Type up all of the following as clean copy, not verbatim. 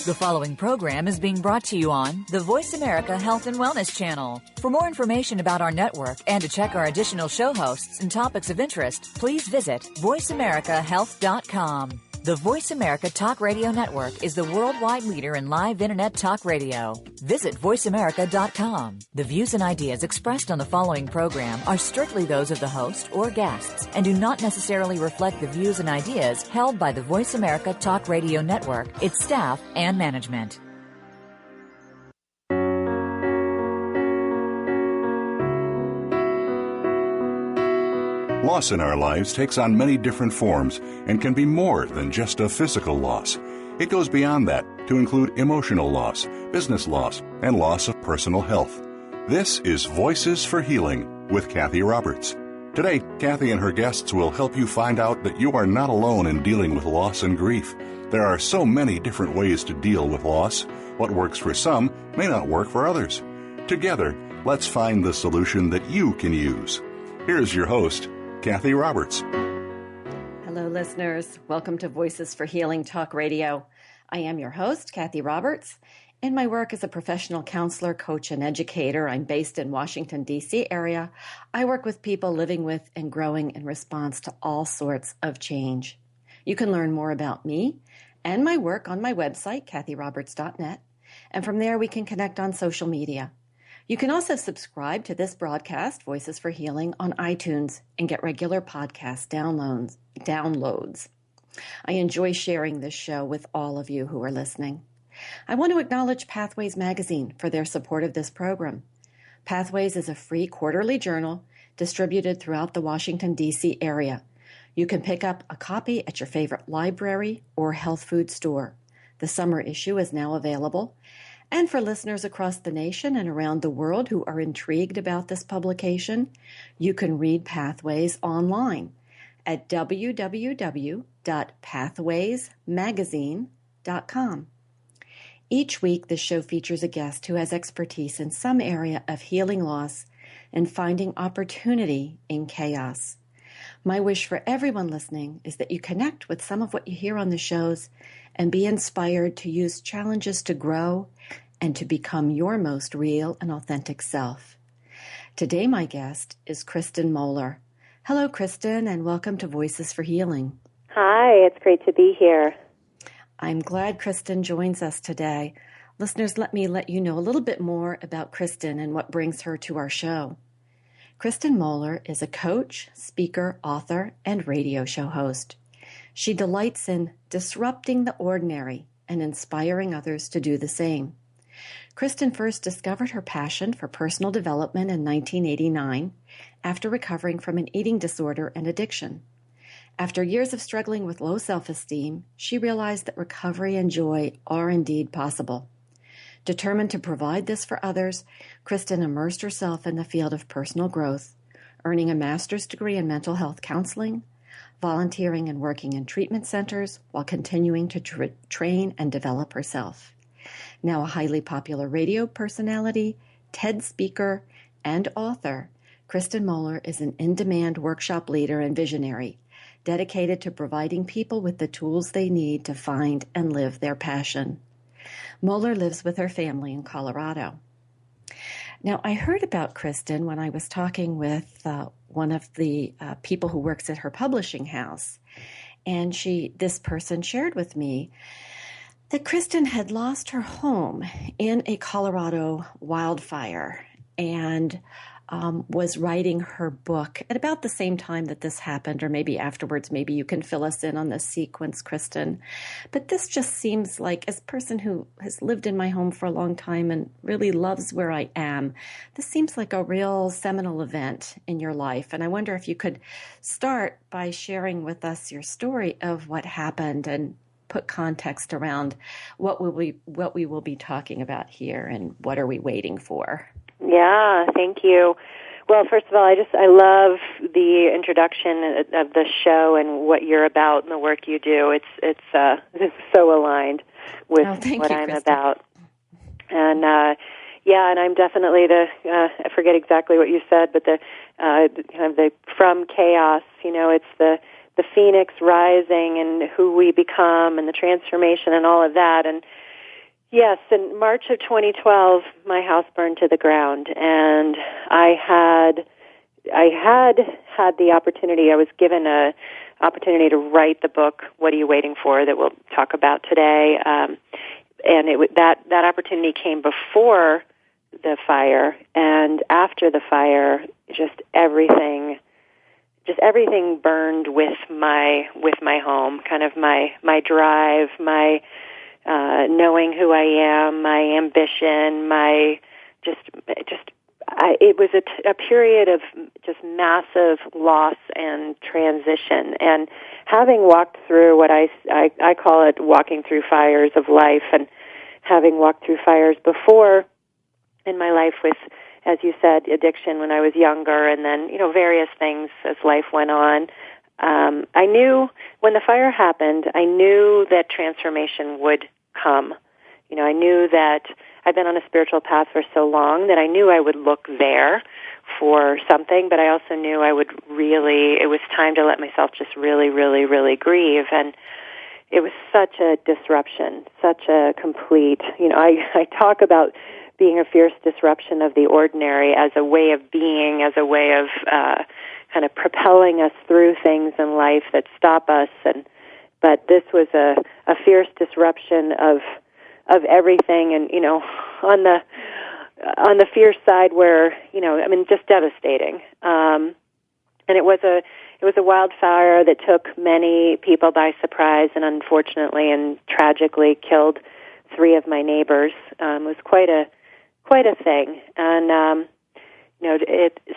The following program is being brought to you on the Voice America Health and Wellness Channel. For more information about our network and to check our additional show hosts and topics of interest, please visit voiceamericahealth.com. The Voice America Talk Radio Network is the worldwide leader in live Internet talk radio. Visit voiceamerica.com. The views and ideas expressed on the following program are strictly those of the host or guests and do not necessarily reflect the views and ideas held by the Voice America Talk Radio Network, its staff, and management. Loss in our lives takes on many different forms and can be more than just a physical loss. It goes beyond that to include emotional loss, business loss, and loss of personal health. This is Voices for Healing with Cathy Roberts. Today, Cathy and her guests will help you find out that you are not alone in dealing with loss and grief. There are so many different ways to deal with loss. What works for some may not work for others. Together, let's find the solution that you can use. Here's your host, Cathy Roberts. Hello, listeners. Welcome to Voices for Healing Talk Radio. I am your host, Cathy Roberts. In my work as a professional counselor, coach, and educator, I'm based in Washington, D.C. area. I work with people living with and growing in response to all sorts of change. You can learn more about me and my work on my website, cathyroberts.net, and from there we can connect on social media. You can also subscribe to this broadcast, Voices for Healing, on iTunes and get regular podcast downloads. I enjoy sharing this show with all of you who are listening. I want to acknowledge Pathways Magazine for their support of this program. Pathways is a free quarterly journal distributed throughout the Washington, D.C. area. You can pick up a copy at your favorite library or health food store. The summer issue is now available. And for listeners across the nation and around the world who are intrigued about this publication, you can read Pathways online at www.pathwaysmagazine.com. Each week, the show features a guest who has expertise in some area of healing loss and finding opportunity in chaos. My wish for everyone listening is that you connect with some of what you hear on the shows and be inspired to use challenges to grow and to become your most real and authentic self. Today, my guest is Kristen Moeller. Hello, Kristen, and welcome to Voices for Healing. Hi, it's great to be here. I'm glad Kristen joins us today. Listeners, let me let you know a little bit more about Kristen and what brings her to our show. Kristen Moeller is a coach, speaker, author, and radio show host. She delights in disrupting the ordinary and inspiring others to do the same. Kristen first discovered her passion for personal development in 1989 after recovering from an eating disorder and addiction. After years of struggling with low self-esteem, she realized that recovery and joy are indeed possible. Determined to provide this for others, Kristen immersed herself in the field of personal growth, earning a master's degree in mental health counseling, volunteering and working in treatment centers while continuing to train and develop herself. Now a highly popular radio personality, TED speaker, and author, Kristen Moeller is an in-demand workshop leader and visionary, dedicated to providing people with the tools they need to find and live their passion. Moeller lives with her family in Colorado. Now, I heard about Kristen when I was talking with one of the people who works at her publishing house, and this person shared with me that Kristen had lost her home in a Colorado wildfire and was writing her book at about the same time that this happened, or maybe afterwards. Maybe you can fill us in on the sequence, Kristen. But this just seems like, as a person who has lived in my home for a long time and really loves where I am, this seems like a real seminal event in your life. And I wonder if you could start by sharing with us your story of what happened and put context around what we will be talking about here and what are we waiting for. Yeah, thank you. Well, first of all, I love the introduction of the show and what you're about and the work you do. It's so aligned with what I'm about. And and I'm definitely I forget exactly what you said, but the from chaos. It's the phoenix rising and who we become and the transformation and all of that. And Yes, in March of 2012, my house burned to the ground, and I had the opportunity. I was given a opportunity to write the book, What Are You Waiting For?, that we'll talk about today. And that opportunity came before the fire, and after the fire, just everything burned with my home, kind of my drive, my knowing who I am, my ambition, it was a period of just massive loss and transition. And having walked through what I call it walking through fires of life, and having walked through fires before in my life with, as you said, addiction when I was younger, and then, various things as life went on, I knew when the fire happened, I knew that transformation would come. I knew that I'd been on a spiritual path for so long that I knew I would look there for something, but I also knew it was time to let myself just really, really, really grieve. And it was such a disruption, such a complete, I talk about being a fierce disruption of the ordinary as a way of being, as a way of kind of propelling us through things in life that stop us. But this was a fierce disruption of everything, and on the fierce side, where just devastating. And it was a wildfire that took many people by surprise, and unfortunately and tragically killed 3 of my neighbors. It was quite a thing, and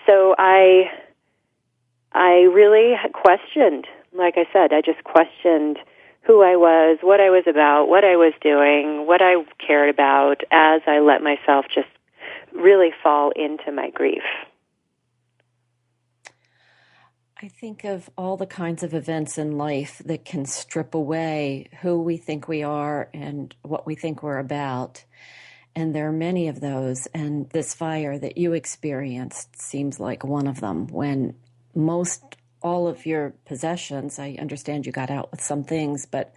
So I really questioned. Like I said, I just questioned who I was, what I was about, what I was doing, what I cared about, as I let myself just really fall into my grief. I think of all the kinds of events in life that can strip away who we think we are and what we think we're about. And there are many of those. And this fire that you experienced seems like one of them, when all of your possessions, I understand you got out with some things, but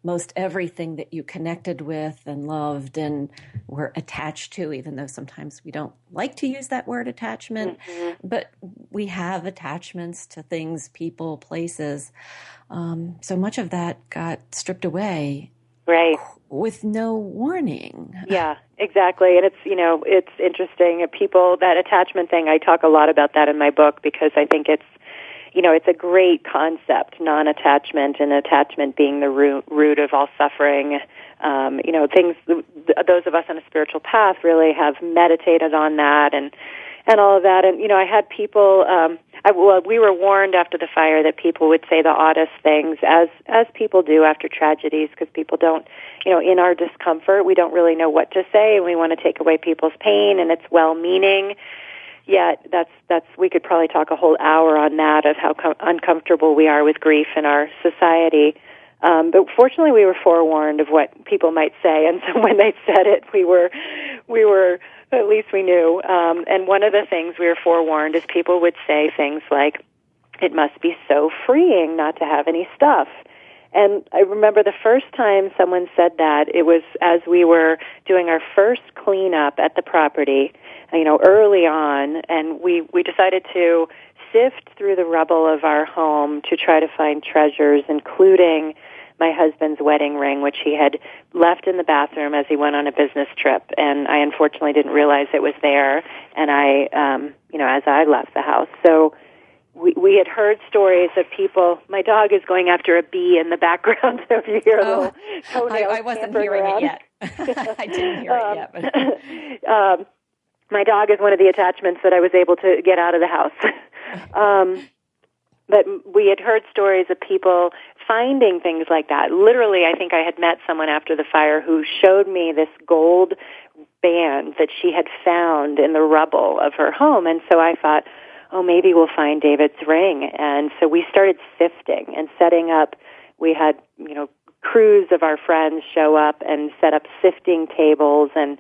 most everything that you connected with and loved and were attached to, even though sometimes we don't like to use that word attachment, but we have attachments to things, people, places. So much of that got stripped away. Right. With no warning. Yeah, exactly. And it's interesting. That attachment thing, I talk a lot about that in my book, because I think it's a great concept, non-attachment, and attachment being the root of all suffering. Things, those of us on a spiritual path really have meditated on that and all of that. And, I had people, we were warned after the fire that people would say the oddest things, as people do after tragedies, because people don't, in our discomfort, we don't really know what to say, and we want to take away people's pain, and it's well-meaning. Yet that's we could probably talk a whole hour on that, of how uncomfortable we are with grief in our society. But fortunately, we were forewarned of what people might say, and so when they said it, we were at least we knew. And one of the things we were forewarned is people would say things like, "It must be so freeing not to have any stuff." And I remember the first time someone said that, it was as we were doing our first cleanup at the property, early on, and we decided to sift through the rubble of our home to try to find treasures, including my husband's wedding ring, which he had left in the bathroom as he went on a business trip, and I unfortunately didn't realize it was there, and as I left the house. So we had heard stories of people. My dog is going after a bee in the background, so if you hear a little toenail I wasn't hearing around. it yet. I didn't hear it yet. But. My dog is one of the attachments that I was able to get out of the house. But we had heard stories of people finding things like that. Literally, I think I had met someone after the fire who showed me this gold band that she had found in the rubble of her home. And so I thought, maybe we'll find David's ring. And so we started sifting and setting up. We had, crews of our friends show up and set up sifting tables and,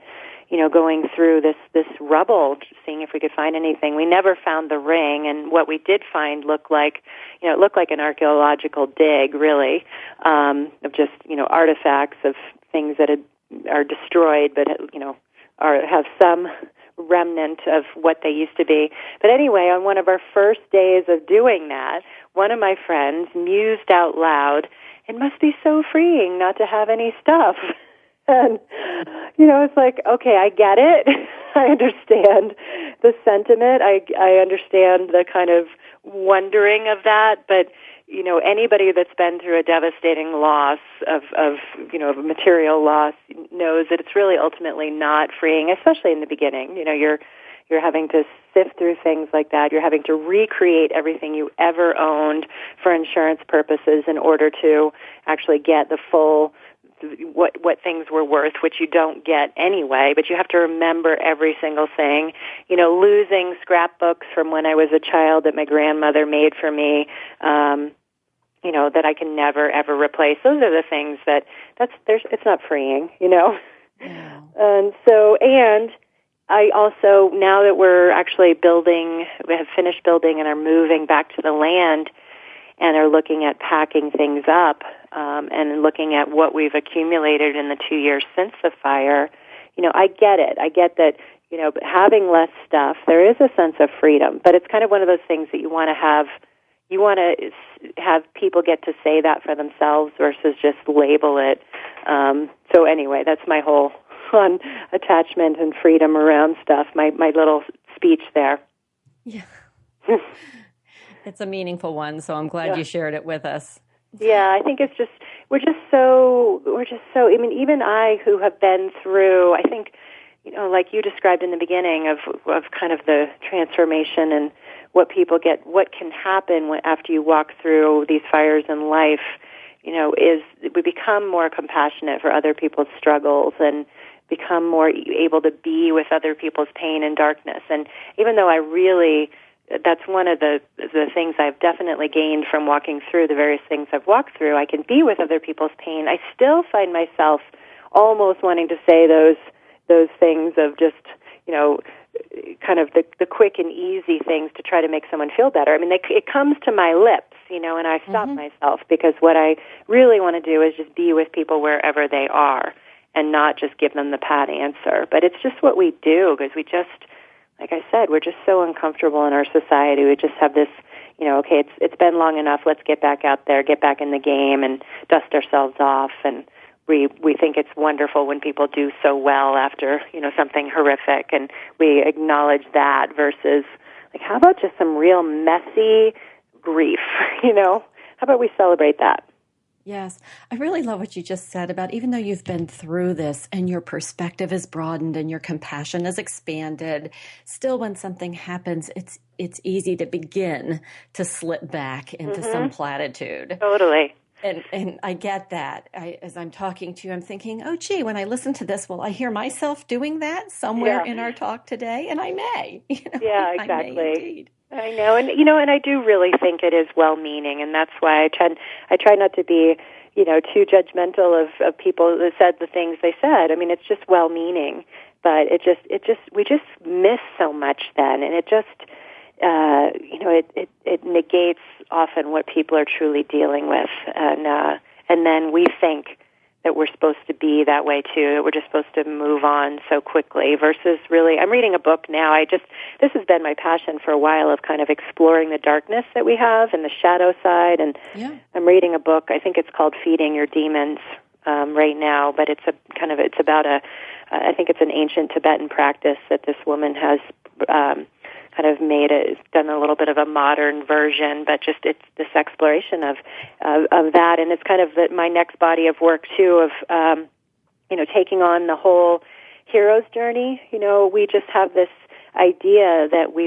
going through this rubble, seeing if we could find anything. We never found the ring, and what we did find looked like an archaeological dig, really, of just, artifacts of things that had, are destroyed, but have some remnant of what they used to be. But anyway, on one of our first days of doing that, one of my friends mused out loud, "It must be so freeing not to have any stuff." And, it's like, okay, I get it. I understand the sentiment. I understand the kind of wondering of that. But, anybody that's been through a devastating loss of a material loss knows that it's really ultimately not freeing, especially in the beginning. You're having to sift through things like that. You're having to recreate everything you ever owned for insurance purposes in order to actually get the full what things were worth, which you don't get anyway, but you have to remember every single thing. Losing scrapbooks from when I was a child that my grandmother made for me, that I can never, ever replace. Those are the things it's not freeing, Yeah. And I also, now that we're actually we have finished building and are moving back to the land and are looking at packing things up, and looking at what we've accumulated in the 2 years since the fire, I get it. I get that, having less stuff, there is a sense of freedom, but it's kind of one of those things that you want to have people get to say that for themselves versus just label it. So anyway, that's my whole on attachment and freedom around stuff, my little speech there. Yeah. It's a meaningful one, so I'm glad you shared it with us. Yeah, I think we're just so, I mean, even I who have been through, I think, like you described in the beginning of kind of the transformation and what people get, what can happen after you walk through these fires in life, is we become more compassionate for other people's struggles and become more able to be with other people's pain and darkness. And even though that's one of the things I've definitely gained from walking through the various things I've walked through. I can be with other people's pain. I still find myself almost wanting to say those things of just, kind of the quick and easy things to try to make someone feel better. I mean, it comes to my lips, and I stop myself because what I really want to do is just be with people wherever they are and not just give them the pat answer. But it's just what we do because we just, like I said, we're just so uncomfortable in our society. We just have this, okay, it's been long enough. Let's get back out there, get back in the game, and dust ourselves off. And we think it's wonderful when people do so well after something horrific, and we acknowledge that versus like, how about just some real messy grief? How about we celebrate that? Yes. I really love what you just said about even though you've been through this and your perspective is broadened and your compassion is expanded, still when something happens, it's easy to begin to slip back into some platitude. Totally. And I get that. As I'm talking to you, I'm thinking, oh, gee, when I listen to this, will I hear myself doing that somewhere in our talk today? And I may. Yeah, exactly. I may indeed. I know, and I do really think it is well-meaning, and that's why I try not to be, too judgmental of people that said the things they said. I mean, it's just well-meaning, but we just miss so much then, and it just, it negates often what people are truly dealing with, and then we think that we're supposed to be that way too, that we're just supposed to move on so quickly versus really, I'm reading a book now. This has been my passion for a while of kind of exploring the darkness that we have and the shadow side. And I'm reading a book, I think it's called Feeding Your Demons, right now, but it's about I think it's an ancient Tibetan practice that this woman has, kind of done a little bit of a modern version, but just it's this exploration of that, and it's kind of my next body of work too of taking on the whole hero's journey. We just have this idea that we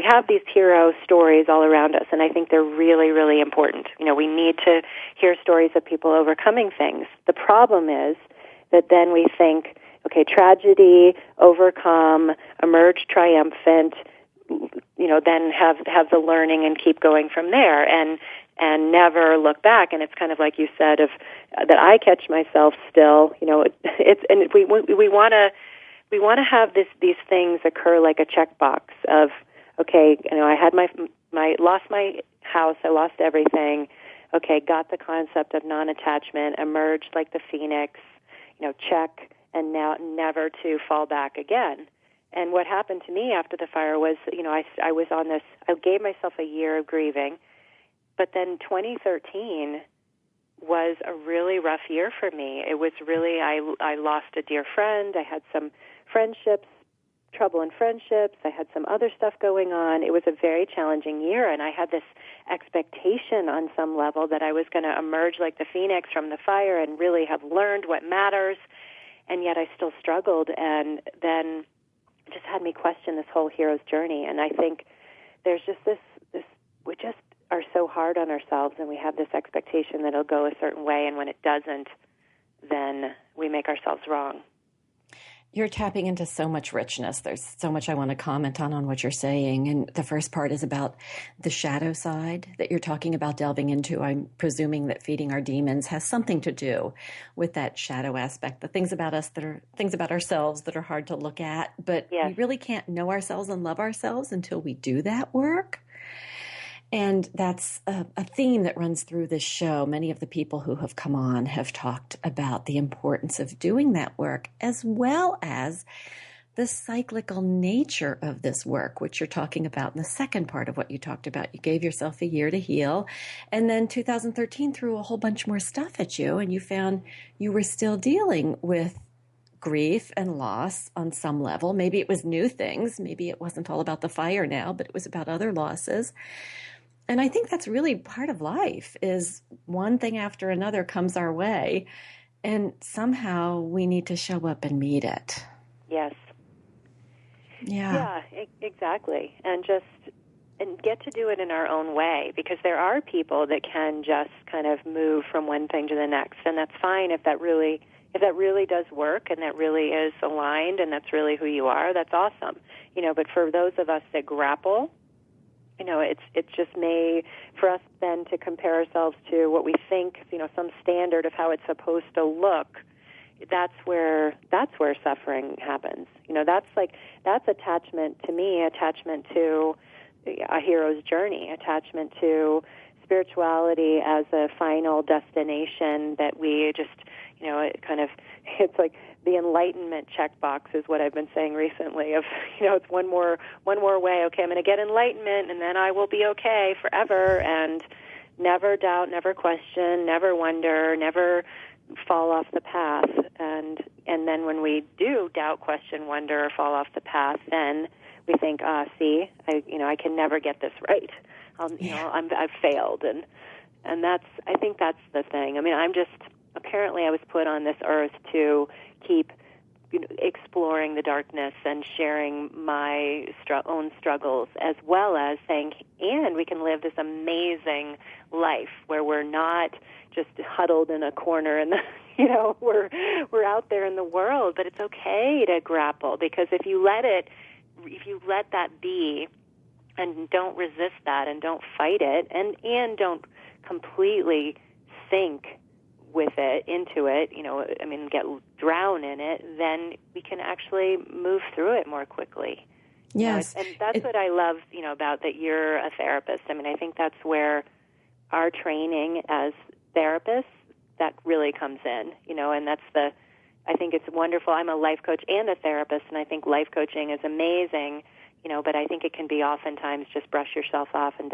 have these hero stories all around us, and I think they're really, really important. We need to hear stories of people overcoming things. The problem is that then we think, okay, tragedy, overcome, emerge triumphant, then have the learning and keep going from there and never look back. And it's kind of like you said that I catch myself still, we want to have these things occur like a checkbox of, okay, I had lost my house, I lost everything. Okay, got the concept of non-attachment, emerged like the phoenix, check, and now never to fall back again. And what happened to me after the fire was, I was on this, I gave myself a year of grieving, but then 2013 was a really rough year for me. It was really, I lost a dear friend. I had some trouble in friendships. I had some other stuff going on. It was a very challenging year, and I had this expectation on some level that I was going to emerge like the phoenix from the fire and really have learned what matters, and yet I still struggled, and then it just had me question this whole hero's journey. And I think there's just this we just are so hard on ourselves, and we have this expectation that it'll go a certain way, and when it doesn't, then we make ourselves wrong. You're tapping into so much richness. There's so much I want to comment on what you're saying. And the first part is about the shadow side that you're talking about delving into. I'm presuming that feeding our demons has something to do with that shadow aspect, the things about us that are things about ourselves that are hard to look at. But yes, we really can't know ourselves and love ourselves until we do that work. And that's a theme that runs through this show. Many of the people who have come on have talked about the importance of doing that work, as well as the cyclical nature of this work, which you're talking about in the second part of what you talked about. You gave yourself a year to heal, and then 2013 threw a whole bunch more stuff at you, and you found you were still dealing with grief and loss on some level. Maybe it was new things. Maybe it wasn't all about the fire now, but it was about other losses. And I think that's really part of life, is one thing after another comes our way, and somehow we need to show up and meet it. Yes. Yeah. Yeah, exactly. And get to do it in our own way, because there are people that can just kind of move from one thing to the next, and that's fine if that really does work and that really is aligned and that's really who you are. That's awesome. But for those of us that grapple, it's just for us then to compare ourselves to what we think, some standard of how it's supposed to look. That's where suffering happens. That's attachment to a hero's journey, attachment to spirituality as a final destination that we just, it's like the enlightenment checkbox is what I've been saying recently of, it's one more way. Okay, I'm going to get enlightenment and then I will be okay forever, and never doubt, never question, never wonder, never fall off the path. And then when we do doubt, question, wonder, or fall off the path, then we think, I can never get this right. I've failed. And I think that's the thing. I mean, apparently I was put on this earth to keep exploring the darkness and sharing my own struggles, as well as saying, and we can live this amazing life where we're not just huddled in a corner and we're out there in the world, but it's okay to grapple, because if you let that be and don't resist that and don't fight it and don't completely sink with it, into it, drown in it, then we can actually move through it more quickly. Yes. And that's what I love, about that you're a therapist. I mean, I think that's where our training as therapists, that really comes in, and I think it's wonderful. I'm a life coach and a therapist, and I think life coaching is amazing, but I think it can be oftentimes just brush yourself off and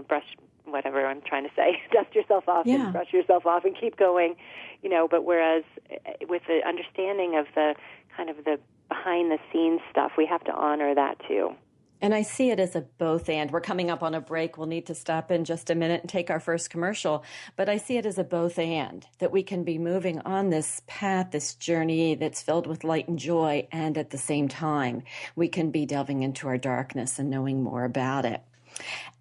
brush whatever I'm trying to say, dust yourself off and brush yourself off and keep going, but whereas with the understanding of the kind of the behind the scenes stuff, we have to honor that too. And I see it as a both and. We're coming up on a break. We'll need to stop in just a minute and take our first commercial. But I see it as a both and, that we can be moving on this path, this journey that's filled with light and joy, and at the same time, we can be delving into our darkness and knowing more about it.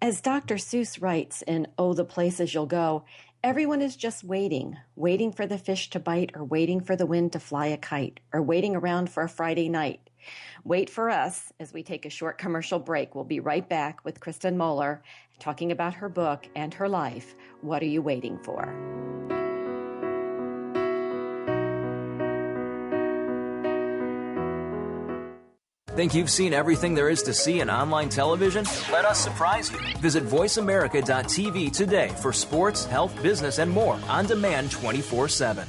As Dr. Seuss writes in Oh, the Places You'll Go, everyone is just waiting for the fish to bite, or waiting for the wind to fly a kite, or waiting around for a Friday night. Wait for us as we take a short commercial break. We'll be right back with Kristen Moeller talking about her book and her life. What are you waiting for? Think you've seen everything there is to see in online television? Let us surprise you. Visit voiceamerica.tv today for sports, health, business, and more on demand 24/7.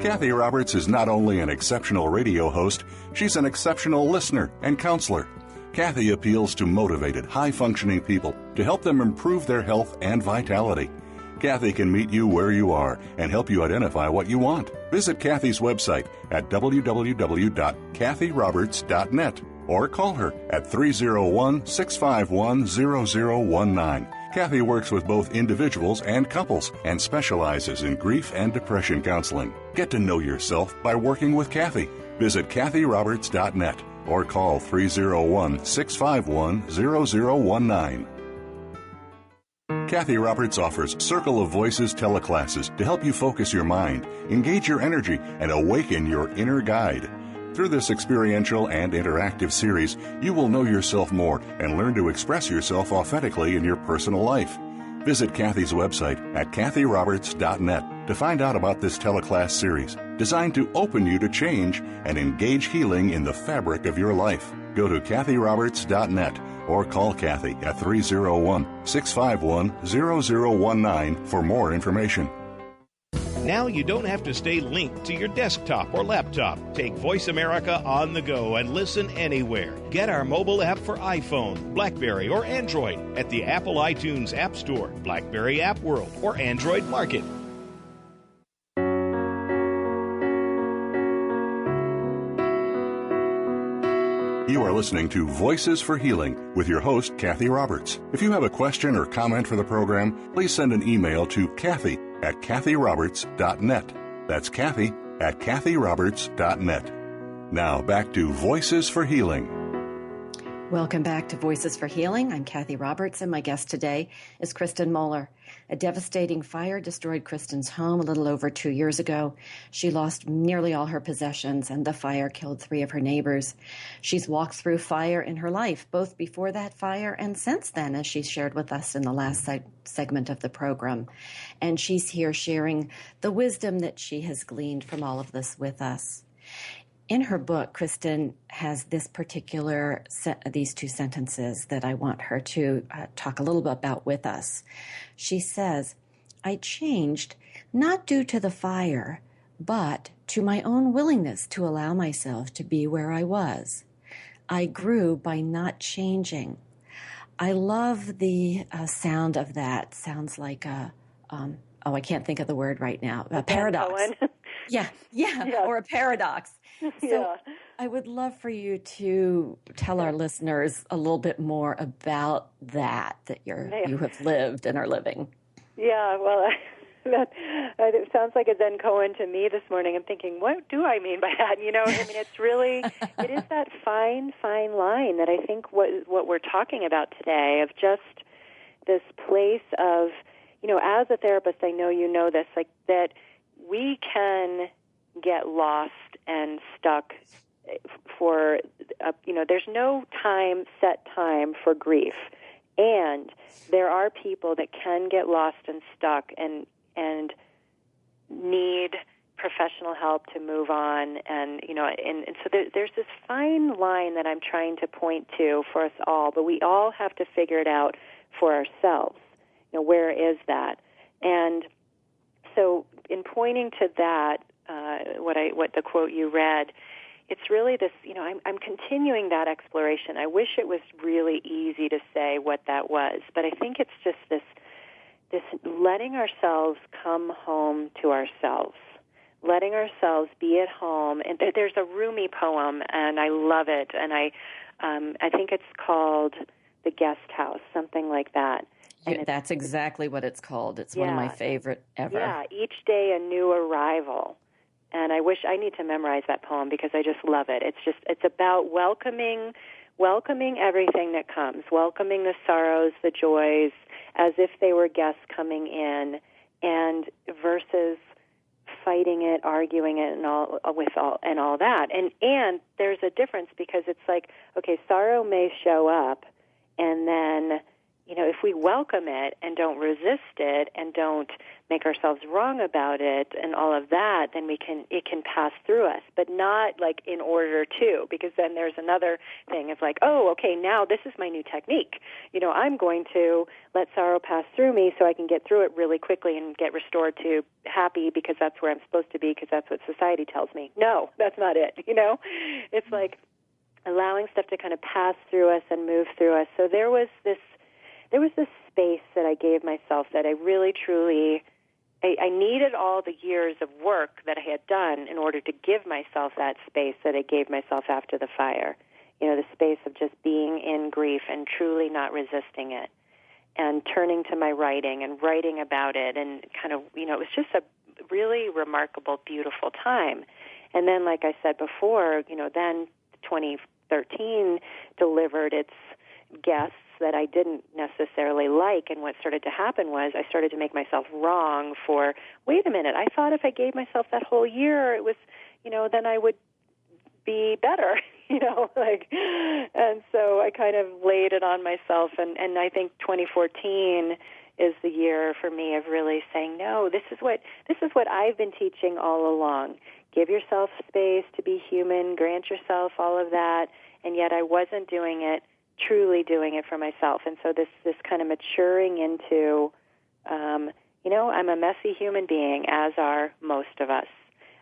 Cathy Roberts is not only an exceptional radio host, she's an exceptional listener and counselor. Cathy appeals to motivated, high-functioning people to help them improve their health and vitality. Cathy can meet you where you are and help you identify what you want. Visit Cathy's website at www.cathyroberts.net or call her at 301-651-0019. Cathy works with both individuals and couples and specializes in grief and depression counseling. Get to know yourself by working with Cathy. Visit cathyroberts.net or call 301-651-0019. Cathy Roberts offers Circle of Voices teleclasses to help you focus your mind, engage your energy, and awaken your inner guide. Through this experiential and interactive series, you will know yourself more and learn to express yourself authentically in your personal life. Visit Cathy's website at cathyroberts.net to find out about this teleclass series designed to open you to change and engage healing in the fabric of your life. Go to cathyroberts.net or call Cathy at 301-651-0019 for more information. Now you don't have to stay linked to your desktop or laptop. Take Voice America on the go and listen anywhere. Get our mobile app for iPhone, BlackBerry, or Android at the Apple iTunes App Store, BlackBerry App World, or Android Market. You are listening to Voices for Healing with your host, Cathy Roberts. If you have a question or comment for the program, please send an email to Cathy at cathyroberts.net. That's Cathy at cathyroberts.net. Now back to Voices for Healing. Welcome back to Voices for Healing. I'm Cathy Roberts, and my guest today is Kristen Moeller. A devastating fire destroyed Kristen's home a little over 2 years ago. She lost nearly all her possessions, and the fire killed 3 of her neighbors. She's walked through fire in her life, both before that fire and since then, as she shared with us in the last segment of the program. And she's here sharing the wisdom that she has gleaned from all of this with us. In her book, Kristen has this particular these 2 sentences that I want her to talk a little bit about with us. She says, "I changed not due to the fire, but to my own willingness to allow myself to be where I was. I grew by not changing." I love the sound of that. Sounds like a, I can't think of the word right now, a paradox. Yeah, or a paradox. So I would love for you to tell our listeners a little bit more about that you have lived and are living. Yeah, well, it sounds like a Zen koan to me this morning. I'm thinking, what do I mean by that? You know, I mean, it's really, it is that fine line that I think what we're talking about today, of just this place of, you know, as a therapist, I know you know this, like that we can get lost and stuck for, there's no set time for grief. And there are people that can get lost and stuck and need professional help to move on. And, you know, and so there's this fine line that I'm trying to point to for us all, but we all have to figure it out for ourselves. You know, where is that? And so in pointing to that, what the quote you read, it's really this, you know, I'm continuing that exploration. I wish it was really easy to say what that was, but I think it's just this letting ourselves come home to ourselves, letting ourselves be at home. And there's a Rumi poem, and I love it, and I think it's called The Guest House, something like that. And that's exactly what it's called. It's one of my favorite ever. Yeah, each day a new arrival. And I wish I need to memorize that poem because I just love it. It's about welcoming everything that comes, welcoming the sorrows, the joys, as if they were guests coming in, and versus fighting it, arguing it, and all that. And there's a difference because it's like, okay, sorrow may show up, and then, if we welcome it and don't resist it and don't make ourselves wrong about it and all of that, then it can pass through us, but not like in order to, because then there's another thing of like, oh, okay, now this is my new technique. I'm going to let sorrow pass through me so I can get through it really quickly and get restored to happy because that's where I'm supposed to be because that's what society tells me. No, that's not it. It's like allowing stuff to kind of pass through us and move through us. So there was this space that I gave myself that I really, truly, I needed all the years of work that I had done in order to give myself that space that I gave myself after the fire. The space of just being in grief and truly not resisting it and turning to my writing and writing about it and kind of, it was just a really remarkable, beautiful time. And then, like I said before, then 2013 delivered its guests that I didn't necessarily like, and what started to happen was I started to make myself wrong for, wait a minute, I thought if I gave myself that whole year, it was, then I would be better, and so I kind of laid it on myself, and I think 2014 is the year for me of really saying, no, this is what I've been teaching all along. Give yourself space to be human, grant yourself all of that, and yet I wasn't truly doing it for myself. And so this kind of maturing into, I'm a messy human being, as are most of us.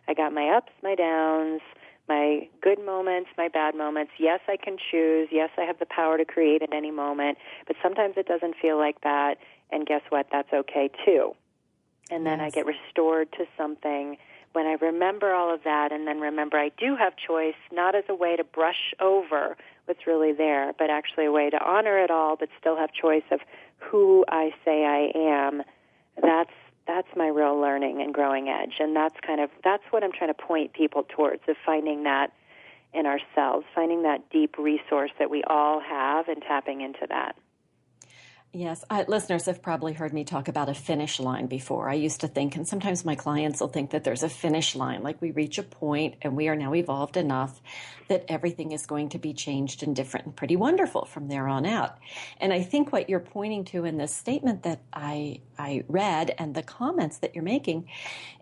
I got my ups, my downs, my good moments, my bad moments. Yes, I can choose. Yes, I have the power to create at any moment, but sometimes it doesn't feel like that, and guess what? That's okay, too. And then I get restored to something when I remember all of that, and then remember I do have choice, not as a way to brush over what's really there, but actually a way to honor it all, but still have choice of who I say I am. That's my real learning and growing edge, and that's what I'm trying to point people towards, of finding that in ourselves, finding that deep resource that we all have and tapping into that. Yes, listeners have probably heard me talk about a finish line before. I used to think, and sometimes my clients will think that there's a finish line, like we reach a point and we are now evolved enough that everything is going to be changed and different and pretty wonderful from there on out. And I think what you're pointing to in this statement that I read and the comments that you're making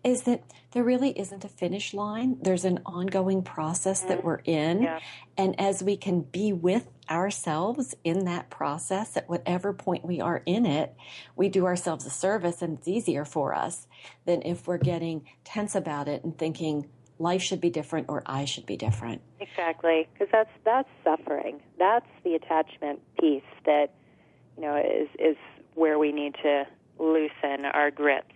is that there really isn't a finish line. There's an ongoing process that we're in. Yeah. And as we can be with ourselves in that process, at whatever point we are in it, we do ourselves a service, and it's easier for us than if we're getting tense about it and thinking life should be different or I should be different. Exactly, because that's suffering. That's the attachment piece that is where we need to loosen our grips.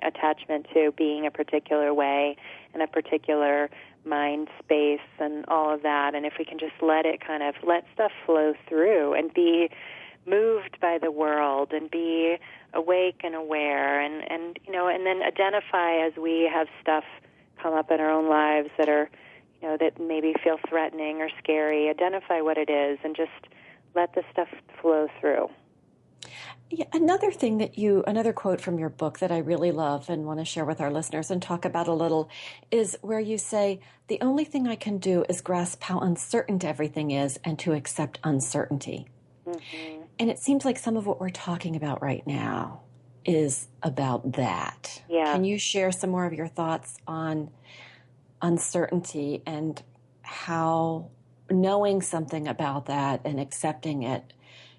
Attachment to being a particular way in a particular mind space and all of that. And if we can just let stuff flow through and be moved by the world and be awake and aware and then identify as we have stuff come up in our own lives that are, that maybe feel threatening or scary, identify what it is and just let the stuff flow through. Yeah, another quote from your book that I really love and want to share with our listeners and talk about a little is where you say, the only thing I can do is grasp how uncertain everything is and to accept uncertainty. Mm-hmm. And it seems like some of what we're talking about right now is about that. Yeah. Can you share some more of your thoughts on uncertainty and how knowing something about that and accepting it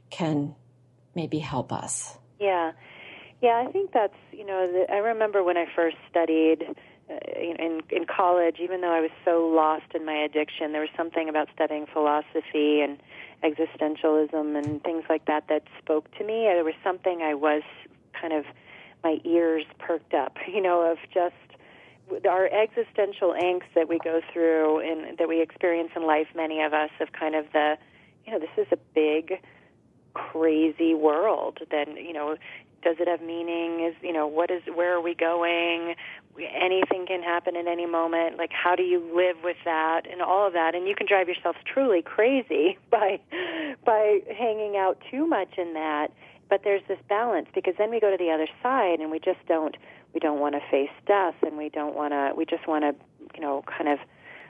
can maybe help us? Yeah, I think that's, I remember when I first studied in college, even though I was so lost in my addiction, there was something about studying philosophy and existentialism and things like that spoke to me. There was something I was my ears perked up, of just our existential angst that we go through and that we experience in life, many of us, of kind of the, this is a big, crazy world. Then, does it have meaning? Where are we going? Anything can happen at any moment. Like, how do you live with that and all of that? And you can drive yourself truly crazy by hanging out too much in that. But there's this balance, because then we go to the other side and we don't want to face death, and we just want to,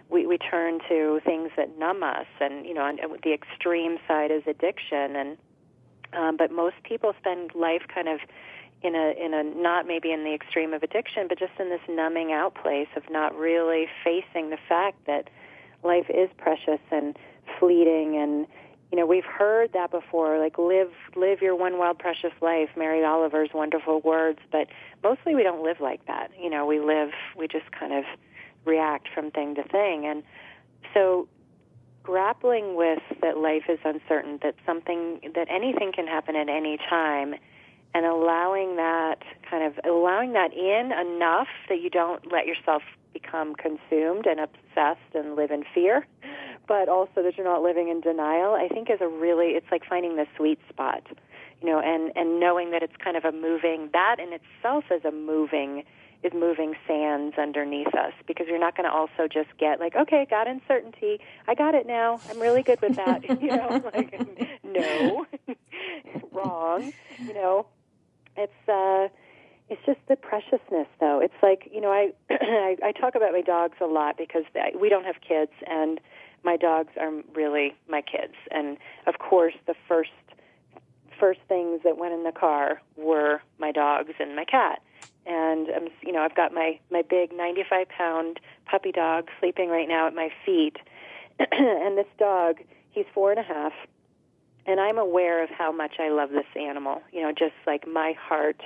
we turn to things that numb us, and, and the extreme side is addiction. And But most people spend life kind of in a not maybe in the extreme of addiction, but just in this numbing out place of not really facing the fact that life is precious and fleeting. And we've heard that before, like live your one wild precious life, Mary Oliver's wonderful words, but mostly we don't live like that. We just kind of react from thing to thing. And so grappling with that life is uncertain, that anything can happen at any time, and allowing that in enough that you don't let yourself become consumed and obsessed and live in fear, but also that you're not living in denial, I think it's like finding the sweet spot, and knowing that it's kind of that in itself is moving sands underneath us, because you're not going to also just get like, okay, got uncertainty, I got it now, I'm really good with that, no, wrong, It's just the preciousness, though. It's like, I talk about my dogs a lot because we don't have kids, and my dogs are really my kids. And, of course, the first things that went in the car were my dogs and my cat. And, I've got my big 95-pound puppy dog sleeping right now at my feet. And this dog, he's 4.5, and I'm aware of how much I love this animal. Just like my heart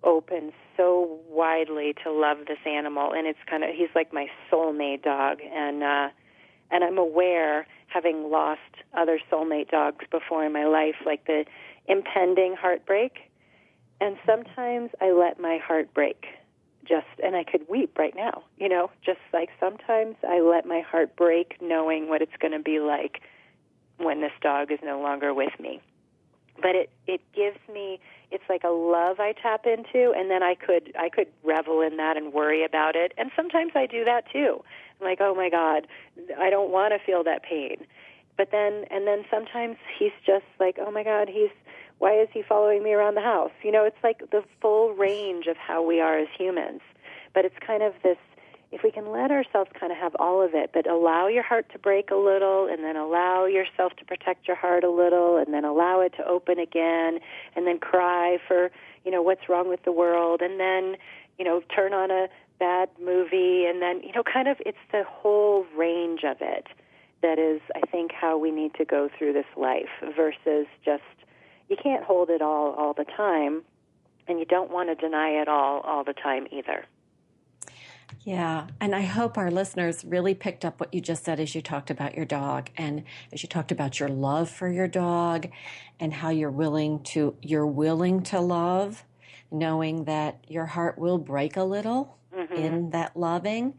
opens so widely to love this animal, and he's like my soulmate dog, and I'm aware, having lost other soulmate dogs before in my life, like the impending heartbreak, and sometimes I let my heart break, and I could weep right now, just like sometimes I let my heart break knowing what it's going to be like when this dog is no longer with me. But it gives me, it's like a love I tap into, and then I could revel in that and worry about it. And sometimes I do that too. I'm like, oh my God, I don't want to feel that pain. But then sometimes he's just like, oh my God, why is he following me around the house? It's like the full range of how we are as humans. But it's kind of this, if we can let ourselves kind of have all of it, but allow your heart to break a little, and then allow yourself to protect your heart a little, and then allow it to open again, and then cry for, what's wrong with the world, and then, turn on a bad movie, and then, kind of it's the whole range of it that is, I think, how we need to go through this life versus just, you can't hold it all the time, and you don't want to deny it all the time either. Yeah, and I hope our listeners really picked up what you just said as you talked about your dog, and as you talked about your love for your dog, and how you're willing to love, knowing that your heart will break a little in that loving,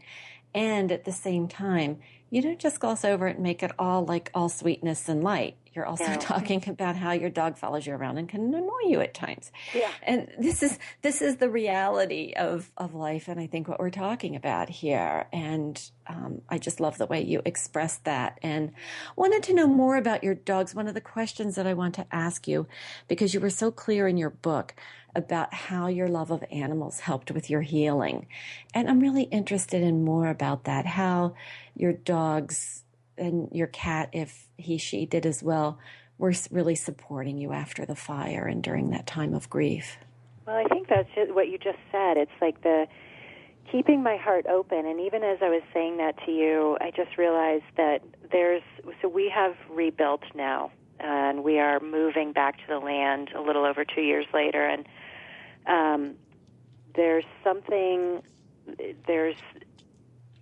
and at the same time, you don't just gloss over it and make it all like all sweetness and light. You're also talking about how your dog follows you around and can annoy you at times. Yeah. And this is the reality of life, and I think what we're talking about here. And I just love the way you expressed that. And wanted to know more about your dogs. One of the questions that I want to ask you, because you were so clear in your book about how your love of animals helped with your healing. And I'm really interested in more about that, how your dogs and your cat, if she did as well, were really supporting you after the fire and during that time of grief. Well, I think that's just what you just said. It's like the keeping my heart open. And even as I was saying that to you, I just realized that we have rebuilt now, and we are moving back to the land a little over 2 years later. And there's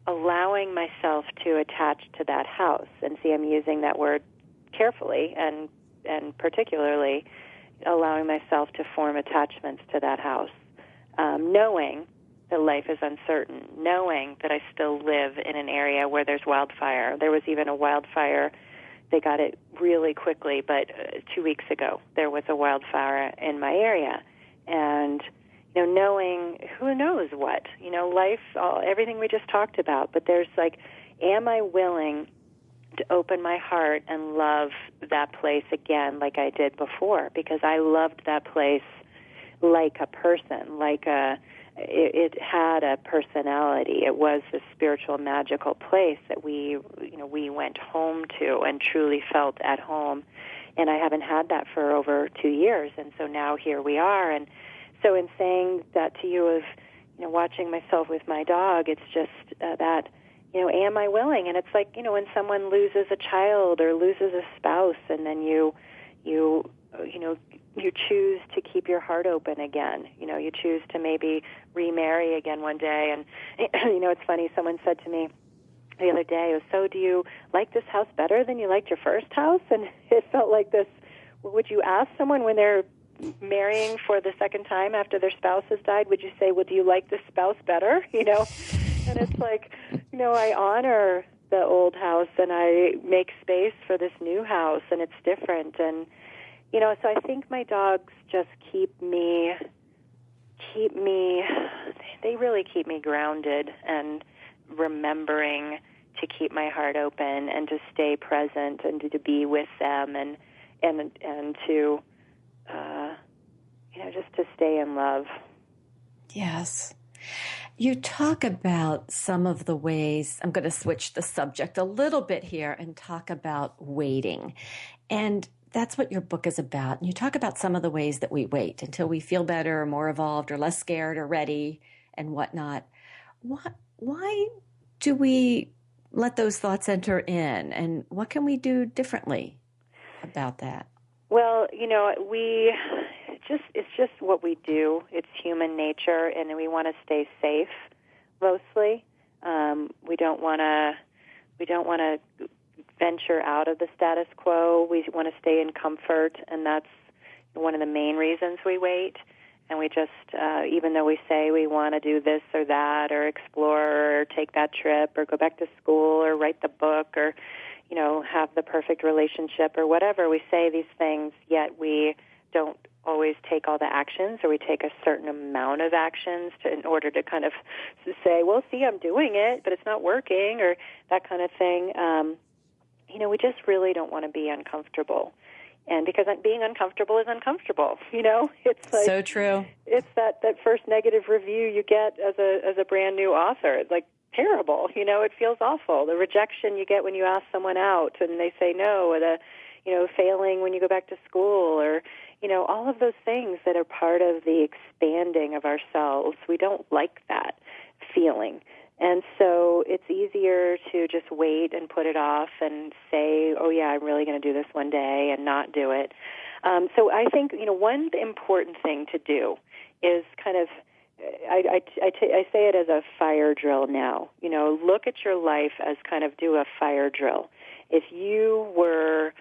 allowing myself to attach to that house. And see, I'm using that word carefully and particularly allowing myself to form attachments to that house, knowing that life is uncertain, knowing that I still live in an area where there's wildfire. There was even a wildfire. They got it really quickly, but 2 weeks ago there was a wildfire in my area. And knowing who knows what, life, everything we just talked about. But there's like, am I willing to open my heart and love that place again like I did before? Because I loved that place like a person, it had a personality. It was a spiritual, magical place that we went home to and truly felt at home. And I haven't had that for over 2 years, and so now here we are. And so in saying that to you of, watching myself with my dog, it's just that, am I willing? And it's like, when someone loses a child or loses a spouse, and then you choose to keep your heart open again. You choose to maybe remarry again one day. And, it's funny, someone said to me the other day, so do you like this house better than you liked your first house? And it felt like this, would you ask someone when they're marrying for the second time after their spouse has died, would you say, well, do you like this spouse better? And it's like, I honor the old house and I make space for this new house, and it's different. And, so I think my dogs just keep me, they really keep me grounded and remembering to keep my heart open and to stay present and to be with them and to, just to stay in love. Yes. You talk about some of the ways, I'm going to switch the subject a little bit here and talk about waiting. And that's what your book is about. And you talk about some of the ways that we wait until we feel better or more evolved or less scared or ready and whatnot. Why do we let those thoughts enter in? And what can we do differently about that? Well, it's just what we do. It's human nature, and we want to stay safe, mostly. We don't want to venture out of the status quo. We want to stay in comfort, and that's one of the main reasons we wait. And we just, even though we say we want to do this or that, or explore, or take that trip, or go back to school, or write the book, or have the perfect relationship, or whatever, we say these things, yet we don't always take all the actions, or we take a certain amount of actions in order to kind of say, well, see, I'm doing it, but it's not working, or that kind of thing. We just really don't want to be uncomfortable. And because being uncomfortable is uncomfortable, it's like, so true. It's that first negative review you get as a brand new author. It's like terrible, it feels awful. The rejection you get when you ask someone out and they say no, or the, failing when you go back to school, or, all of those things that are part of the expanding of ourselves. We don't like that feeling. And so it's easier to just wait and put it off and say, oh, yeah, I'm really going to do this one day, and not do it. So I think, one important thing to do is kind of, I say it as a fire drill now. Look at your life as kind of do a fire drill. If you were,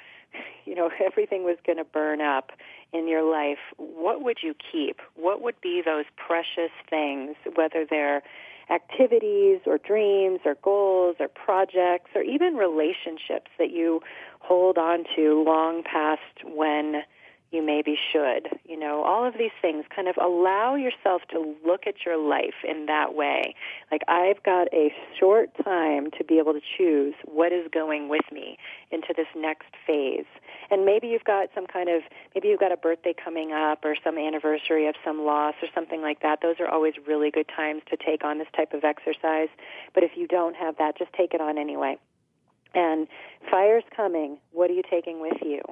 everything was going to burn up in your life, what would you keep? What would be those precious things, whether they're activities or dreams or goals or projects or even relationships that you hold on to long past when you maybe should. All of these things, kind of allow yourself to look at your life in that way. Like, I've got a short time to be able to choose what is going with me into this next phase. And maybe you've got maybe you've got a birthday coming up or some anniversary of some loss or something like that. Those are always really good times to take on this type of exercise. But if you don't have that, just take it on anyway. And fire's coming. What are you taking with you?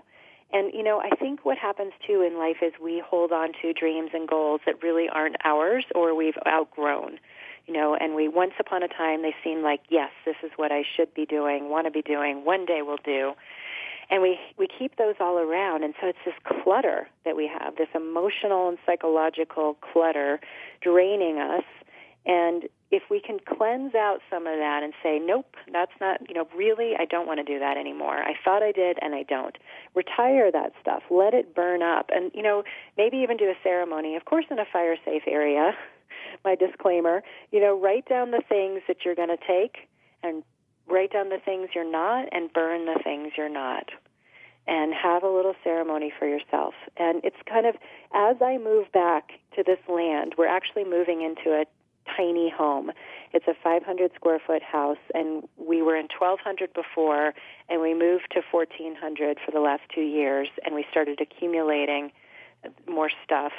And, I think what happens, too, in life is we hold on to dreams and goals that really aren't ours or we've outgrown, and we, once upon a time, they seem like, yes, this is what I should be doing, want to be doing, one day will do. And we keep those all around, and so it's this clutter that we have, this emotional and psychological clutter draining us. And if we can cleanse out some of that and say, nope, that's not, really, I don't want to do that anymore. I thought I did, and I don't. Retire that stuff. Let it burn up. And, maybe even do a ceremony, of course, in a fire-safe area, my disclaimer. Write down the things that you're going to take, and write down the things you're not, and burn the things you're not. And have a little ceremony for yourself. And it's kind of, as I move back to this land, we're actually moving into a tiny home. It's a 500-square-foot house, and we were in 1,200 before, and we moved to 1,400 for the last 2 years, and we started accumulating more stuff.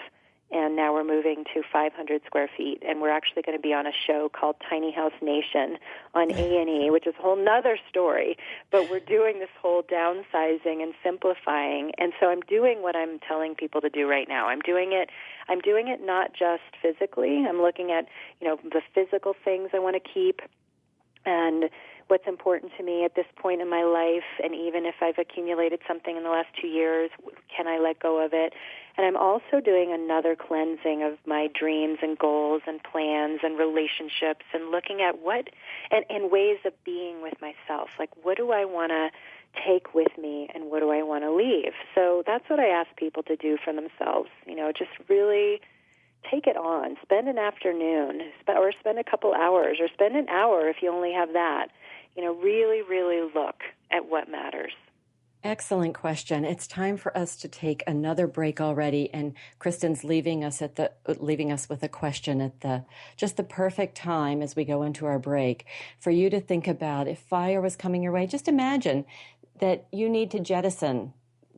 and now we're moving to 500 square feet, and we're actually going to be on a show called Tiny House Nation on A&E, which is a whole nother story, but we're doing this whole downsizing and simplifying, and so I'm doing what I'm telling people to do right now. I'm doing it not just physically. I'm looking at, the physical things I want to keep and what's important to me at this point in my life, and even if I've accumulated something in the last 2 years, can I let go of it? And I'm also doing another cleansing of my dreams and goals and plans and relationships and looking at and ways of being with myself. Like, what do I want to take with me and what do I want to leave? So that's what I ask people to do for themselves, just really take it on. Spend an afternoon or spend a couple hours or spend an hour if you only have that. Really, really look at what matters. Excellent question. It's time for us to take another break already, and Kristen's leaving us with a question at the perfect time as we go into our break for you to think about if fire was coming your way. Just imagine that you need to jettison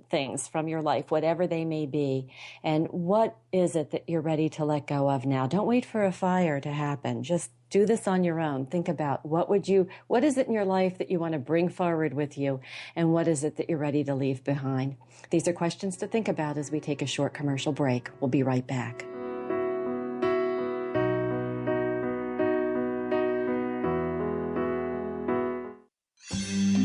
things from your life, whatever they may be, and what is it that you're ready to let go of now? Don't wait for a fire to happen. Just do this on your own. Think about what is it in your life that you want to bring forward with you, and what is it that you're ready to leave behind? These are questions to think about as we take a short commercial break. We'll be right back.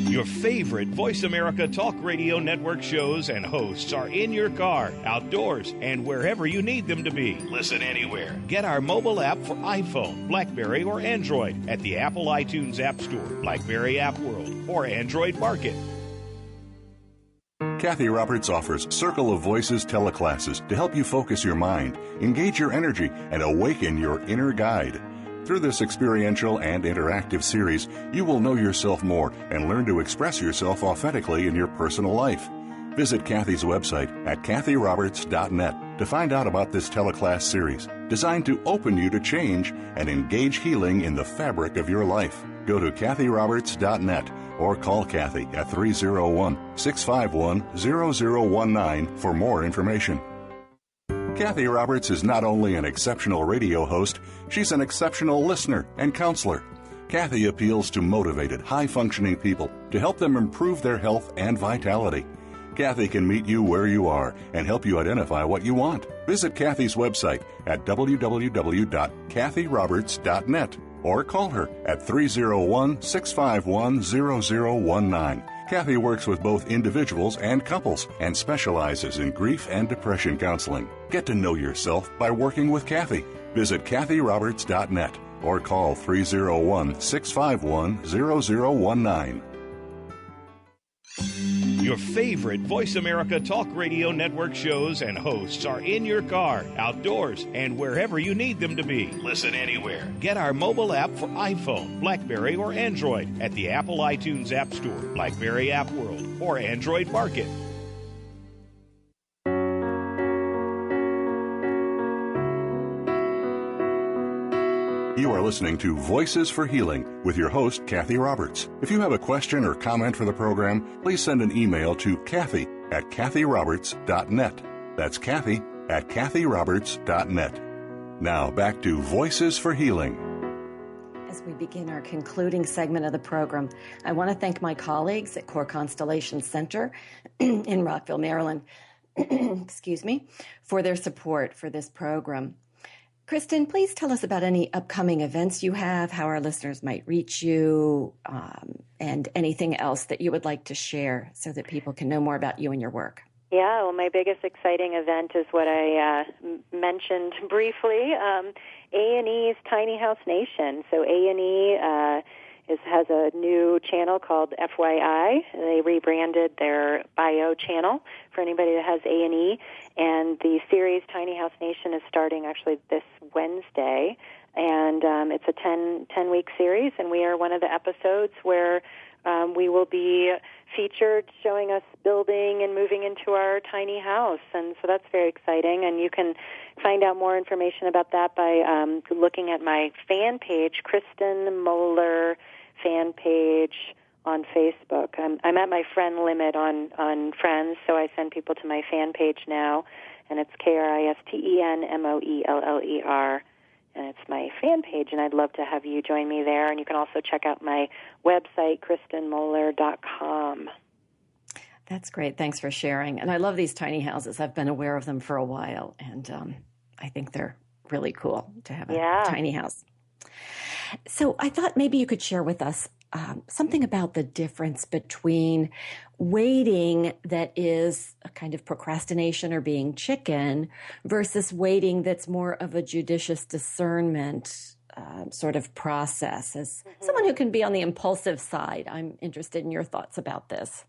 Your favorite Voice America Talk Radio Network shows and hosts are in your car, outdoors, and wherever you need them to be. Listen anywhere. Get our mobile app for iPhone, BlackBerry, or Android at the Apple iTunes App Store, BlackBerry App World, or Android Market. Cathy Roberts offers Circle of Voices teleclasses to help you focus your mind, engage your energy, and awaken your inner guide. Through this experiential and interactive series, you will know yourself more and learn to express yourself authentically in your personal life. Visit Cathy's website at cathyroberts.net to find out about this teleclass series designed to open you to change and engage healing in the fabric of your life. Go to cathyroberts.net or call Cathy at 301-651-0019 for more information. Cathy Roberts is not only an exceptional radio host, she's an exceptional listener and counselor. Cathy appeals to motivated, high-functioning people to help them improve their health and vitality. Cathy can meet you where you are and help you identify what you want. Visit Cathy's website at www.cathyroberts.net or call her at 301-651-0019. Cathy works with both individuals and couples and specializes in grief and depression counseling. Get to know yourself by working with Cathy. Visit cathyroberts.net or call 301-651-0019. Your favorite Voice America Talk Radio Network shows and hosts are in your car, outdoors, and wherever you need them to be. Listen anywhere. Get our mobile app for iPhone, BlackBerry, or Android at the Apple iTunes App Store, BlackBerry App World, or Android Market. You are listening to Voices for Healing with your host, Cathy Roberts. If you have a question or comment for the program, please send an email to Cathy at cathyroberts.net. That's Cathy at cathyroberts.net. Now back to Voices for Healing. As we begin our concluding segment of the program, I want to thank my colleagues at Core Constellation Center in Rockville, Maryland, excuse me, for their support for this program. Kristen, please tell us about any upcoming events you have, how our listeners might reach you, and anything else that you would like to share so that people can know more about you and your work. Yeah, well, my biggest exciting event is what I mentioned briefly, A&E's Tiny House Nation. So A&E has a new channel called FYI. They rebranded their bio channel for anybody that has A&E. And the series Tiny House Nation is starting actually this Wednesday. And it's a 10-week series, and we are one of the episodes where we will be featured showing us building and moving into our tiny house. And so that's very exciting. And you can find out more information about that by looking at my fan page, Kristen Moeller fan page on Facebook. I'm at my friend limit on friends, so I send people to my fan page now. and it's KristenMoeller, and it's my fan page, and I'd love to have you join me there. And you can also check out my website, KristenMoeller.com. That's great. Thanks for sharing. And I love these tiny houses. I've been aware of them for a while, and I think they're really cool to have a tiny house. So I thought maybe you could share with us something about the difference between waiting that is a kind of procrastination or being chicken versus waiting that's more of a judicious discernment sort of process. As someone who can be on the impulsive side, I'm interested in your thoughts about this.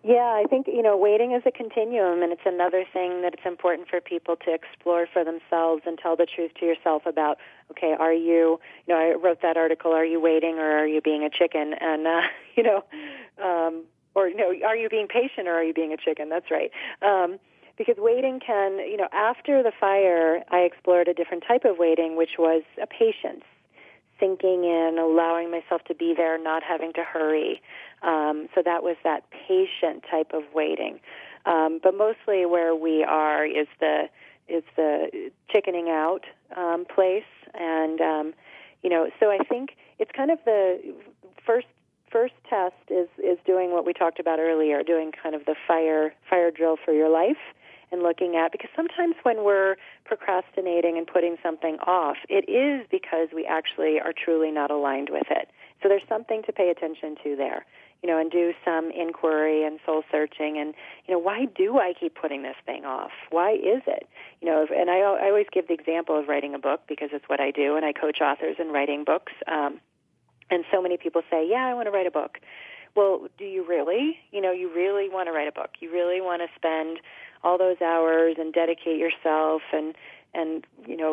Yeah, I think, waiting is a continuum, and it's another thing that it's important for people to explore for themselves and tell the truth to yourself about, okay, are you, I wrote that article, are you waiting or are you being a chicken? And, are you being patient or are you being a chicken? That's right. Because waiting can, after the fire, I explored a different type of waiting, which was a patience, sinking in, allowing myself to be there, not having to hurry. So that was that patient type of waiting. But mostly where we are is the chickening out place. And, so I think it's kind of the first test is doing what we talked about earlier, doing kind of the fire drill for your life. And looking at, because sometimes when we're procrastinating and putting something off, it is because we actually are truly not aligned with it. So there's something to pay attention to there, and do some inquiry and soul searching. And, why do I keep putting this thing off? Why is it? And I always give the example of writing a book because it's what I do, and I coach authors in writing books. And so many people say, yeah, I want to write a book. Well, do you really? You really want to write a book. You really want to spend all those hours and dedicate yourself and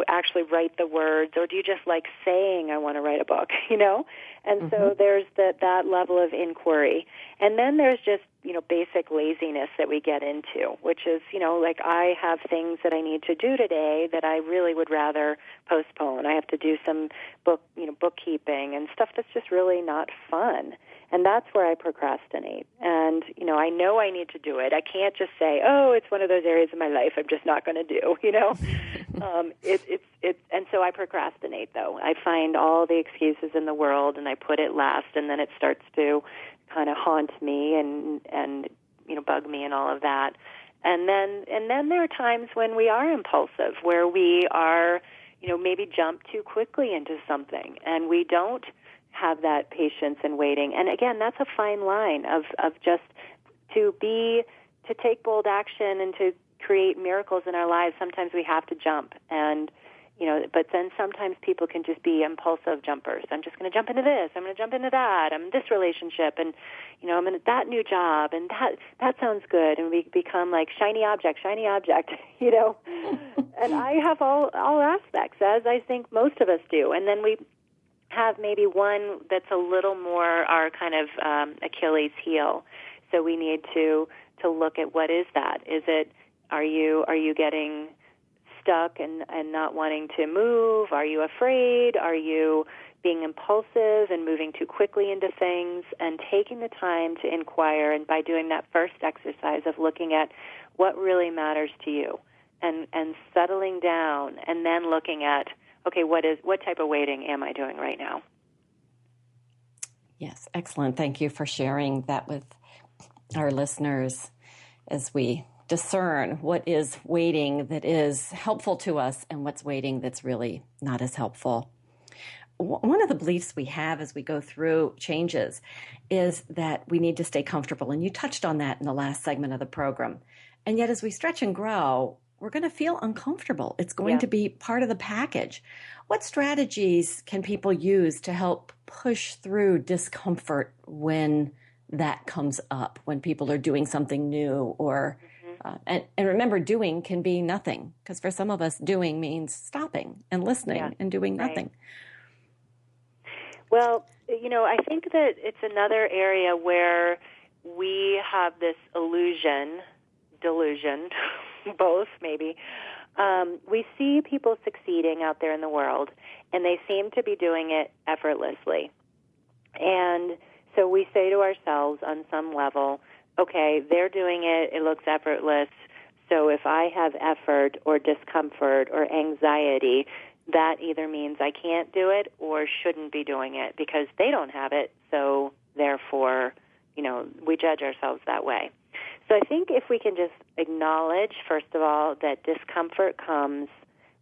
actually write the words, or do you just like saying, I want to write a book, And so there's that level of inquiry. And then there's just, basic laziness that we get into, which is, like I have things that I need to do today that I really would rather postpone. I have to do some bookkeeping and stuff that's just really not fun. And that's where I procrastinate. And, I know I need to do it. I can't just say, oh, it's one of those areas of my life I'm just not going to do, And so I procrastinate, though. I find all the excuses in the world, and I put it last, and then it starts to kind of haunt me and bug me and all of that. And then there are times when we are impulsive, where we are, maybe jump too quickly into something, and we don't have that patience and waiting. And again, that's a fine line of just to take bold action and to create miracles in our lives. Sometimes we have to jump, and but then sometimes people can just be impulsive jumpers. I'm just going to jump into this. I'm going to jump into that. I'm in this relationship, and I'm in that new job, and that sounds good. And we become like shiny object. And I have all aspects, as I think most of us do. And then we have maybe one that's a little more our kind of Achilles heel. So we need to look at what is that. Is it are you getting stuck and not wanting to move? Are you afraid? Are you being impulsive and moving too quickly into things? And taking the time to inquire, and by doing that first exercise of looking at what really matters to you and settling down, and then looking at, okay, what type of waiting am I doing right now? Yes, excellent. Thank you for sharing that with our listeners as we discern what is waiting that is helpful to us and what's waiting that's really not as helpful. One of the beliefs we have as we go through changes is that we need to stay comfortable, and you touched on that in the last segment of the program. And yet as we stretch and grow, we're going to feel uncomfortable. It's going to be part of the package. What strategies can people use to help push through discomfort when that comes up, when people are doing something new? Or and remember, doing can be nothing, because for some of us, doing means stopping and listening and doing nothing. Well, I think that it's another area where we have this delusion, both maybe. We see people succeeding out there in the world, and they seem to be doing it effortlessly. And so we say to ourselves on some level, okay, they're doing it, it looks effortless, So if I have effort or discomfort or anxiety, that either means I can't do it or shouldn't be doing it because they don't have it, so therefore, we judge ourselves that way. So I think if we can just acknowledge, first of all, that discomfort comes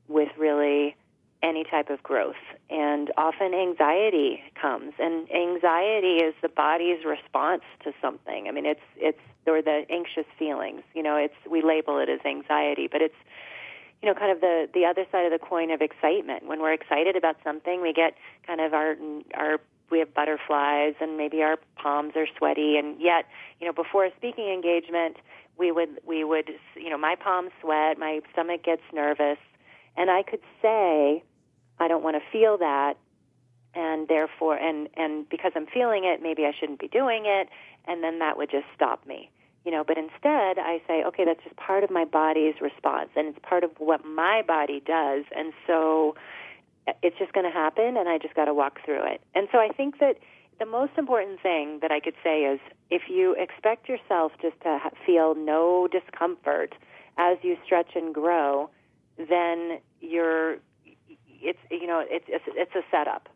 with really any type of growth, and often anxiety comes, and anxiety is the body's response to something. I mean, it's or the anxious feelings. We label it as anxiety, but it's kind of the other side of the coin of excitement. When we're excited about something, we get kind of we have butterflies, and maybe our palms are sweaty, and yet, before a speaking engagement, we would, my palms sweat, my stomach gets nervous, and I could say, I don't want to feel that, and therefore, and because I'm feeling it, maybe I shouldn't be doing it, and then that would just stop me. But instead, I say, okay, that's just part of my body's response, and it's part of what my body does, and so it's just going to happen, and I just got to walk through it. And so I think that the most important thing that I could say is if you expect yourself just to feel no discomfort as you stretch and grow, then it's a setup.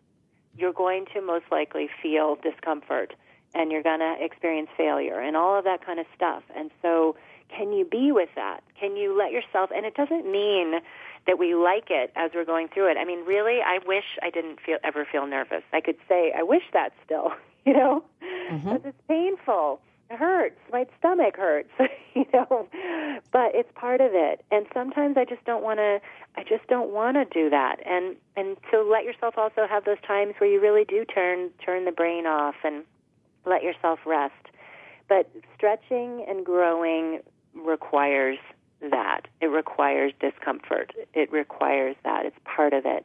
You're going to most likely feel discomfort, and you're going to experience failure and all of that kind of stuff. And so can you be with that? Can you let yourself, and it doesn't mean that we like it as we're going through it. I mean, really, I wish I didn't ever feel nervous. I could say, I wish that still, because it's painful. It hurts. My stomach hurts, but it's part of it. And sometimes I just don't want to do that. And so let yourself also have those times where you really do turn the brain off and let yourself rest. But stretching and growing requires that. It requires discomfort. It requires that. It's part of it.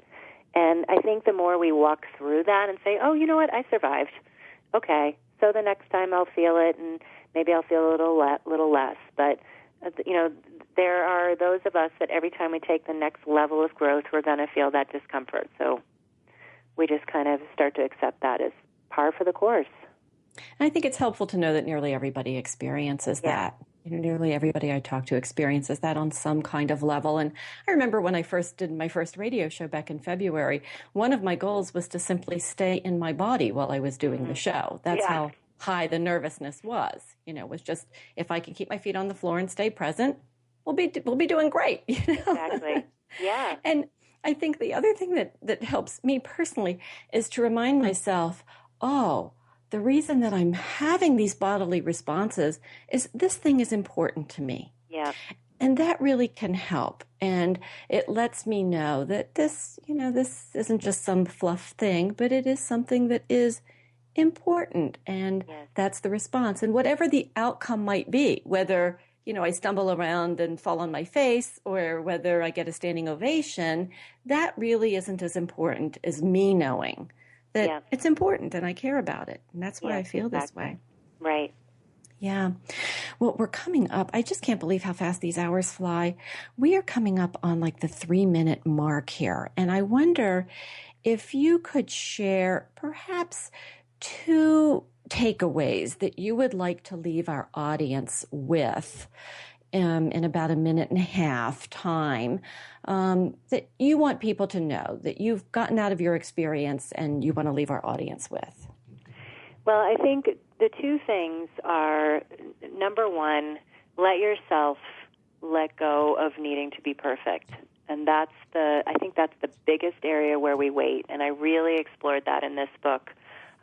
And I think the more we walk through that and say, oh, you know what, I survived. Okay, so the next time I'll feel it, and maybe I'll feel a little less. But, there are those of us that every time we take the next level of growth, we're going to feel that discomfort. So we just kind of start to accept that as par for the course. And I think it's helpful to know that nearly everybody experiences that. Nearly everybody I talk to experiences that on some kind of level. And I remember when I first did my first radio show back in February, one of my goals was to simply stay in my body while I was doing the show. That's how high the nervousness was. Was just, if I can keep my feet on the floor and stay present, we'll be doing great. Exactly. Yeah. And I think the other thing that helps me personally is to remind myself, the reason that I'm having these bodily responses is this thing is important to me. Yeah. And that really can help. And it lets me know that this isn't just some fluff thing, but it is something that is important. And that's the response. And whatever the outcome might be, whether, I stumble around and fall on my face or whether I get a standing ovation, that really isn't as important as me knowing that it's important and I care about it. And that's why I feel this way. Right. Yeah. Well, we're coming up. I just can't believe how fast these hours fly. We are coming up on like the 3-minute mark here. And I wonder if you could share perhaps 2 takeaways that you would like to leave our audience with in about a minute and a half time, that you want people to know, that you've gotten out of your experience and you want to leave our audience with? Well, I think the 2 things are, number 1, let yourself let go of needing to be perfect. And I think that's the biggest area where we wait. And I really explored that in this book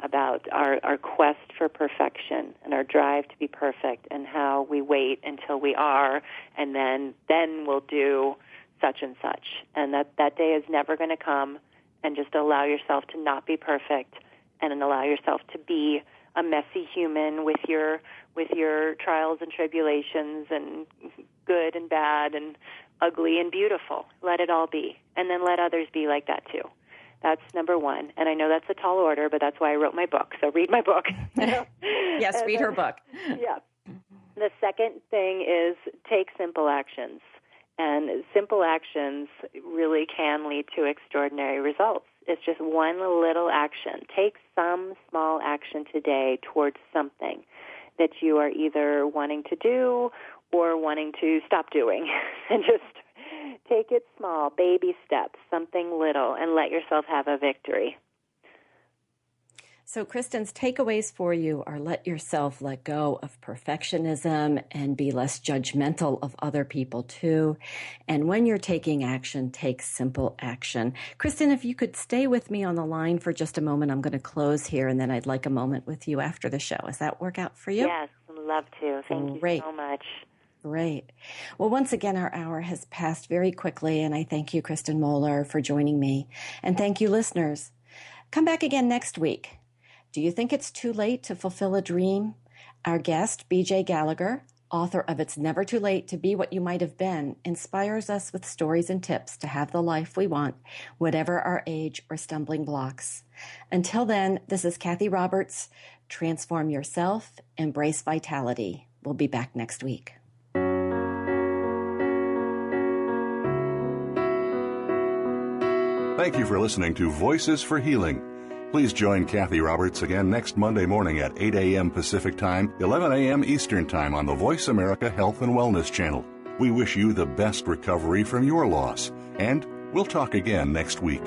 about our quest for perfection and our drive to be perfect and how we wait until we are, and then we'll do such and such. And that day is never going to come, and just allow yourself to not be perfect and allow yourself to be a messy human with your trials and tribulations and good and bad and ugly and beautiful. Let it all be. And then let others be like that too. That's number 1. And I know that's a tall order, but that's why I wrote my book. So read my book. Yes, read her book. Yeah. The second thing is take simple actions. And simple actions really can lead to extraordinary results. It's just one little action. Take some small action today towards something that you are either wanting to do or wanting to stop doing. And just take it small, baby steps, something little, and let yourself have a victory. So Kristen's takeaways for you are let yourself let go of perfectionism and be less judgmental of other people too. And when you're taking action, take simple action. Kristen, if you could stay with me on the line for just a moment, I'm going to close here and then I'd like a moment with you after the show. Does that work out for you? Yes, I'd love to. Thank you so much. Great. Well, once again, our hour has passed very quickly, and I thank you, Kristen Moeller, for joining me. And thank you, listeners. Come back again next week. Do you think it's too late to fulfill a dream? Our guest, B.J. Gallagher, author of It's Never Too Late to Be What You Might Have Been, inspires us with stories and tips to have the life we want, whatever our age or stumbling blocks. Until then, this is Cathy Roberts. Transform yourself, embrace vitality. We'll be back next week. Thank you for listening to Voices for Healing. Please join Cathy Roberts again next Monday morning at 8 a.m. Pacific Time, 11 a.m. Eastern Time on the Voice America Health and Wellness Channel. We wish you the best recovery from your loss, and we'll talk again next week.